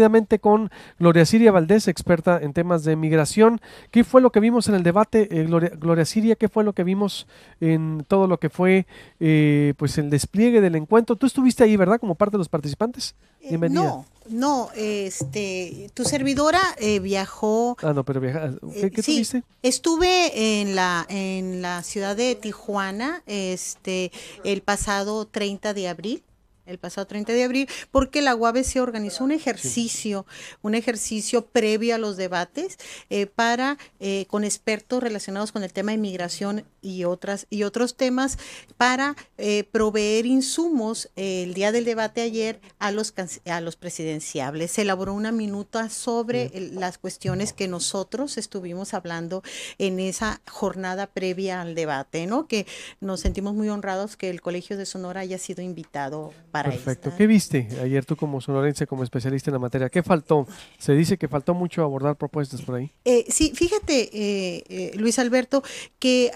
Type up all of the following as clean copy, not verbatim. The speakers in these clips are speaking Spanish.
Rápidamente con Gloria Siria Valdés, experta en temas de migración. ¿Qué fue lo que vimos en el debate, Gloria Siria? ¿Qué fue lo que vimos en todo lo que fue pues el despliegue del encuentro? Tú estuviste ahí, ¿verdad? Como parte de los participantes. Bienvenida. No, tu servidora viajó, Ah, no, pero ¿qué sí, tuviste? estuve en la ciudad de Tijuana, el pasado 30 de abril. El pasado 30 de abril, porque la UABC organizó Sí. un ejercicio previo a los debates con expertos relacionados con el tema de inmigración y otros temas para proveer insumos el día del debate ayer a los presidenciables. Se elaboró una minuta sobre Bien. las cuestiones que nosotros estuvimos hablando en esa jornada previa al debate, ¿no? Que nos sentimos muy honrados que el Colegio de Sonora haya sido invitado para Perfecto. esta. ¿Qué viste ayer tú como sonorense, como especialista en la materia? ¿Qué faltó? Se dice que faltó mucho abordar propuestas por ahí. Sí, fíjate, Luis Alberto, que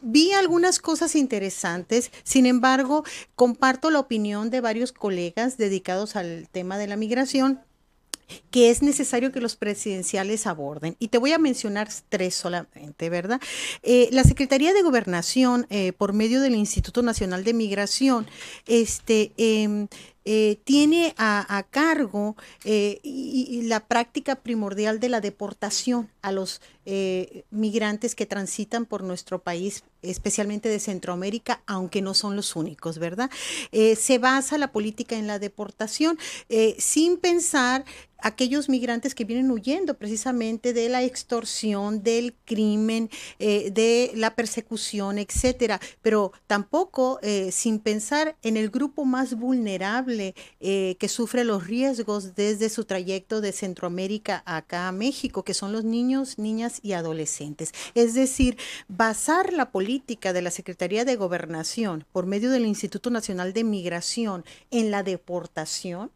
vi algunas cosas interesantes, sin embargo, comparto la opinión de varios colegas dedicados al tema de la migración que es necesario que los presidenciales aborden. Y te voy a mencionar tres solamente, ¿verdad? La Secretaría de Gobernación, por medio del Instituto Nacional de Migración, tiene a cargo la práctica primordial de la deportación a los migrantes que transitan por nuestro país, especialmente de Centroamérica, aunque no son los únicos, ¿verdad? Se basa la política en la deportación sin pensar aquellos migrantes que vienen huyendo precisamente de la extorsión, del crimen, de la persecución, etcétera, pero tampoco sin pensar en el grupo más vulnerable que sufre los riesgos desde su trayecto de Centroamérica acá a México, que son los niños, niñas y adolescentes. Es decir, basar la política de la Secretaría de Gobernación por medio del Instituto Nacional de Migración en la deportación,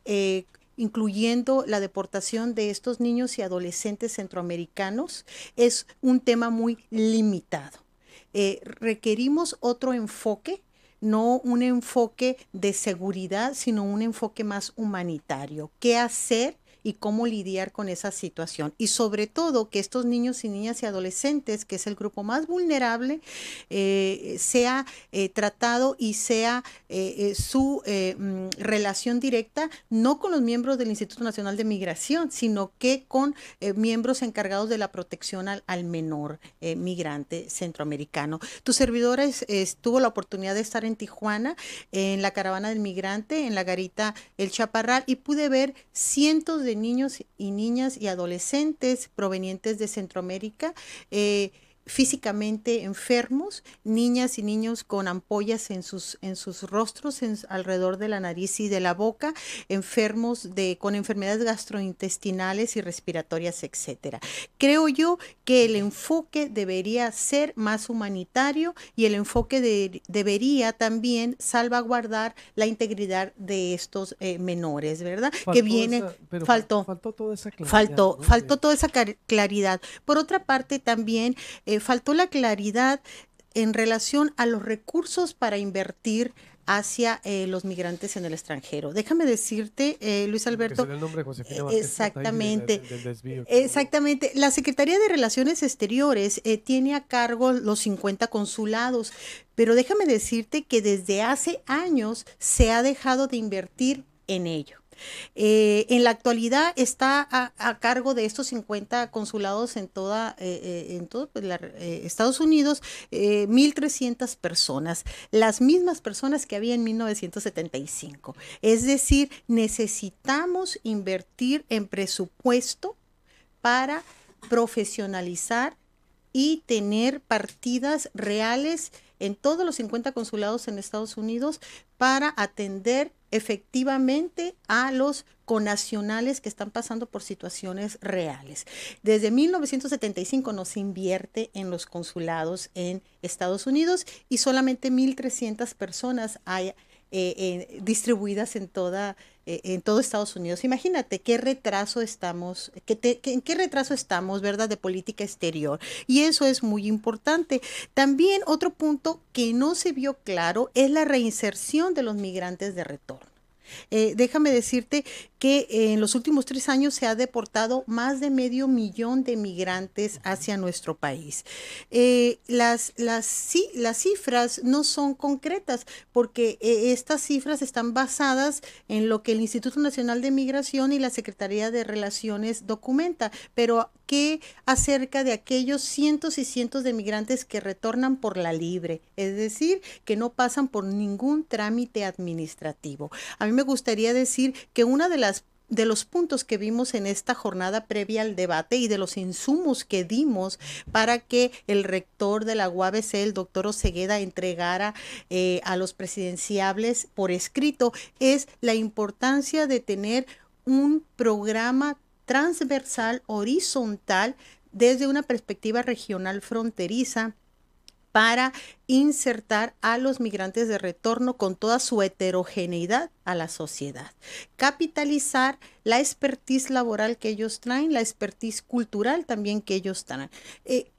eh, incluyendo la deportación de estos niños y adolescentes centroamericanos, es un tema muy limitado. Requerimos otro enfoque, no un enfoque de seguridad, sino un enfoque más humanitario. ¿Qué hacer y cómo lidiar con esa situación? Y sobre todo que estos niños y niñas y adolescentes, que es el grupo más vulnerable, sea tratado y sea su relación directa no con los miembros del Instituto Nacional de Migración, sino que con miembros encargados de la protección al menor migrante centroamericano. Tu servidora tuvo la oportunidad de estar en Tijuana, en la caravana del migrante, en la garita El Chaparral, y pude ver cientos de niños y niñas y adolescentes provenientes de Centroamérica, físicamente enfermos, niñas y niños con ampollas en sus rostros, alrededor de la nariz y de la boca, enfermos con enfermedades gastrointestinales y respiratorias, etcétera. Creo yo que el enfoque debería ser más humanitario y el enfoque debería también salvaguardar la integridad de estos menores, ¿verdad? Que Faltó vienen, esa, pero faltó. faltó toda esa claridad, ¿no? Faltó toda esa claridad. Por otra parte, también faltó la claridad en relación a los recursos para invertir hacia los migrantes en el extranjero. Déjame decirte, Luis Que se Alberto, le el nombre Josefina Vázquez Mota ahí exactamente, del desvío. exactamente. La Secretaría de Relaciones Exteriores tiene a cargo los 50 consulados, pero déjame decirte que desde hace años se ha dejado de invertir en ello. En la actualidad está a cargo de estos 50 consulados en todo pues, Estados Unidos, 1,300 personas, las mismas personas que había en 1975. Es decir, necesitamos invertir en presupuesto para profesionalizar y tener partidas reales en todos los 50 consulados en Estados Unidos para atender efectivamente a los connacionales que están pasando por situaciones reales. Desde 1975 no se invierte en los consulados en Estados Unidos y solamente 1,300 personas hay distribuidas en todo Estados Unidos. Imagínate qué retraso estamos, en qué retraso estamos, ¿verdad?, de política exterior. Y eso es muy importante. También otro punto que no se vio claro es la reinserción de los migrantes de retorno. Déjame decirte que en los últimos 3 años se ha deportado más de 500,000 de migrantes hacia nuestro país. Las cifras no son concretas porque estas cifras están basadas en lo que el Instituto Nacional de Migración y la Secretaría de Relaciones documenta, pero ¿qué acerca de aquellos cientos y cientos de migrantes que retornan por la libre? Es decir, que no pasan por ningún trámite administrativo. A mí me gustaría decir que una de los puntos que vimos en esta jornada previa al debate y de los insumos que dimos para que el rector de la UABC, el doctor Osegueda, entregara a los presidenciables por escrito, es la importancia de tener un programa transversal, horizontal, desde una perspectiva regional fronteriza, para insertar a los migrantes de retorno con toda su heterogeneidad a la sociedad. Capitalizar la expertise laboral que ellos traen, la expertise cultural también que ellos traen.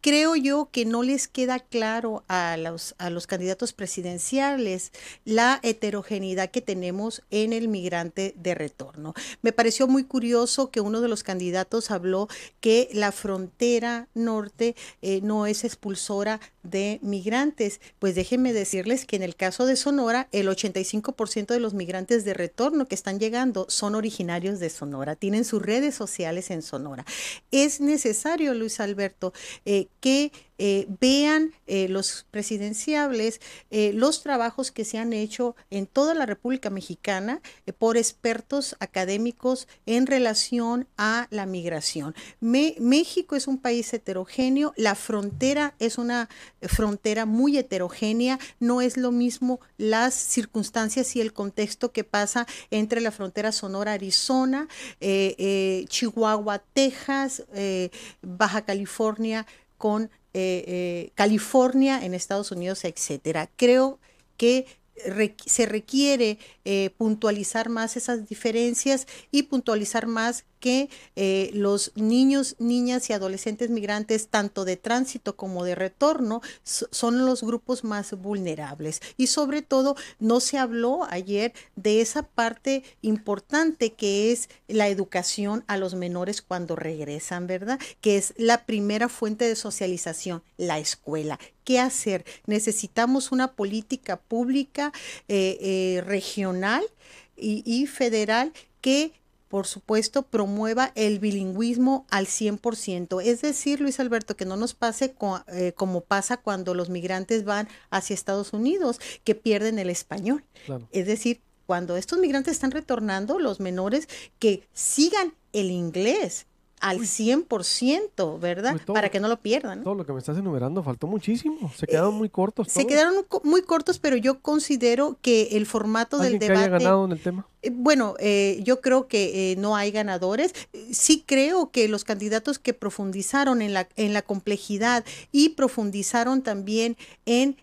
Creo yo que no les queda claro a los candidatos presidenciales la heterogeneidad que tenemos en el migrante de retorno. Me pareció muy curioso que uno de los candidatos habló que la frontera norte no es expulsora de migrantes. Pues déjenme decirles que en el caso de Sonora, el 85% de los migrantes de retorno que están llegando son originarios de Sonora, tienen sus redes sociales en Sonora. Es necesario, Luis Alberto, que vean los presidenciables los trabajos que se han hecho en toda la República Mexicana por expertos académicos en relación a la migración. México es un país heterogéneo, la frontera es una frontera muy heterogénea, no es lo mismo las circunstancias y el contexto que pasa entre la frontera Sonora-Arizona, Chihuahua-Texas, Baja California con California en Estados Unidos, etcétera. Creo que se requiere puntualizar más esas diferencias y puntualizar más que los niños, niñas y adolescentes migrantes, tanto de tránsito como de retorno, son los grupos más vulnerables. Y sobre todo, no se habló ayer de esa parte importante que es la educación a los menores cuando regresan, ¿verdad? Que es la primera fuente de socialización, la escuela. ¿Qué hacer? Necesitamos una política pública regional y federal que, por supuesto, promueva el bilingüismo al 100%. Es decir, Luis Alberto, que no nos pase como pasa cuando los migrantes van hacia Estados Unidos, que pierden el español. Claro. Es decir, cuando estos migrantes están retornando, los menores, que sigan el inglés al 100%, ¿verdad? Pues para que no lo pierdan, ¿no? Todo lo que me estás enumerando faltó muchísimo. Se quedaron muy cortos. Se quedaron muy cortos, pero yo considero que el formato del debate... ¿Alguien que haya ganado en el tema? Bueno, yo creo que no hay ganadores. Sí creo que los candidatos que profundizaron en la complejidad y profundizaron también en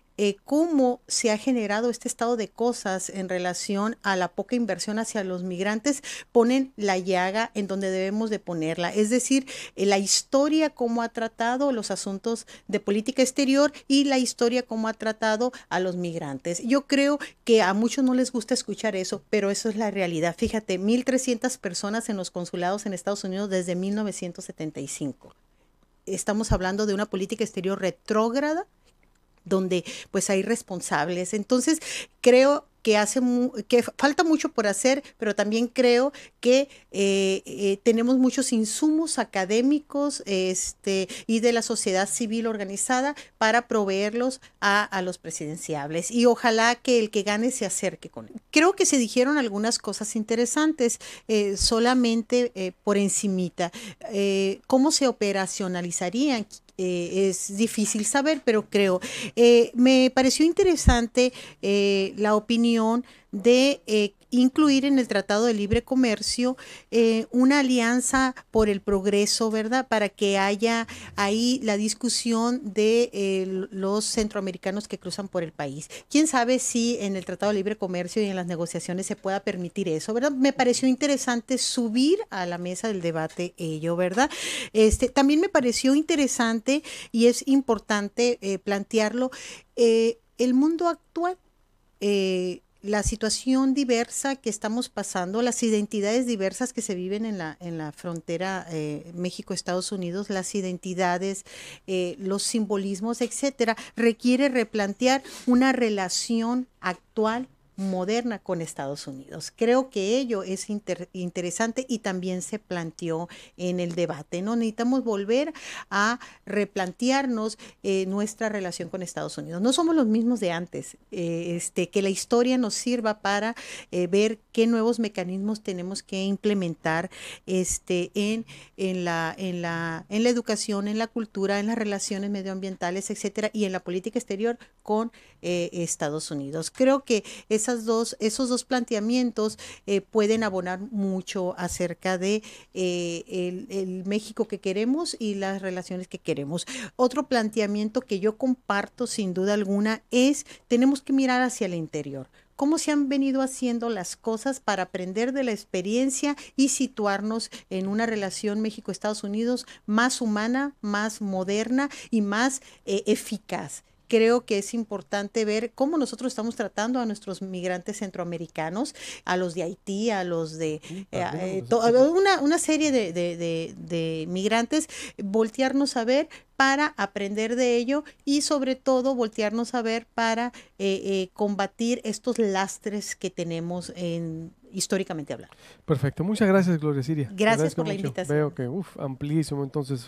cómo se ha generado este estado de cosas en relación a la poca inversión hacia los migrantes, ponen la llaga en donde debemos de ponerla. Es decir, la historia cómo ha tratado los asuntos de política exterior y la historia cómo ha tratado a los migrantes. Yo creo que a muchos no les gusta escuchar eso, pero eso es la realidad. Fíjate, 1,300 personas en los consulados en Estados Unidos desde 1975. Estamos hablando de una política exterior retrógrada, donde pues hay responsables. Entonces creo que falta mucho por hacer, pero también creo que tenemos muchos insumos académicos y de la sociedad civil organizada para proveerlos a los presidenciables. Y ojalá que el que gane se acerque con él. Creo que se dijeron algunas cosas interesantes, solamente por encimita. ¿Cómo se operacionalizarían? Es difícil saber, pero creo. Me pareció interesante la opinión de incluir en el Tratado de Libre Comercio una alianza por el progreso, ¿verdad? Para que haya ahí la discusión de los centroamericanos que cruzan por el país. ¿Quién sabe si en el Tratado de Libre Comercio y en las negociaciones se pueda permitir eso, ¿verdad? Me pareció interesante subir a la mesa del debate ello, ¿verdad? También me pareció interesante y es importante plantearlo, el mundo actual. la situación diversa que estamos pasando, las identidades diversas que se viven en la frontera México-Estados Unidos, las identidades, los simbolismos, etcétera, requiere replantear una relación actual moderna con Estados Unidos. Creo que ello es interesante y también se planteó en el debate, ¿no? Necesitamos volver a replantearnos nuestra relación con Estados Unidos. No somos los mismos de antes. Que la historia nos sirva para ver qué nuevos mecanismos tenemos que implementar en la educación, en la cultura, en las relaciones medioambientales, etcétera, y en la política exterior con Estados Unidos. Creo que esos dos planteamientos pueden abonar mucho acerca de el México que queremos y las relaciones que queremos. Otro planteamiento que yo comparto sin duda alguna es tenemos que mirar hacia el interior. Cómo se han venido haciendo las cosas para aprender de la experiencia y situarnos en una relación México-Estados Unidos más humana, más moderna y más eficaz. Creo que es importante ver cómo nosotros estamos tratando a nuestros migrantes centroamericanos, a los de Haití, a los de una serie de migrantes, voltearnos a ver para aprender de ello y sobre todo voltearnos a ver para combatir estos lastres que tenemos históricamente hablando. Perfecto, muchas gracias, Gloria Siria. Gracias por la mucho. invitación. Veo que amplísimo, entonces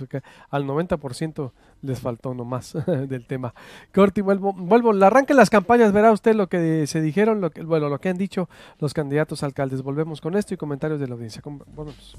al 90% les faltó nomás del tema. Corti, vuelvo, arranquen las campañas, verá usted lo que se dijeron, lo que han dicho los candidatos a alcaldes. Volvemos con esto y comentarios de la audiencia. Volvemos.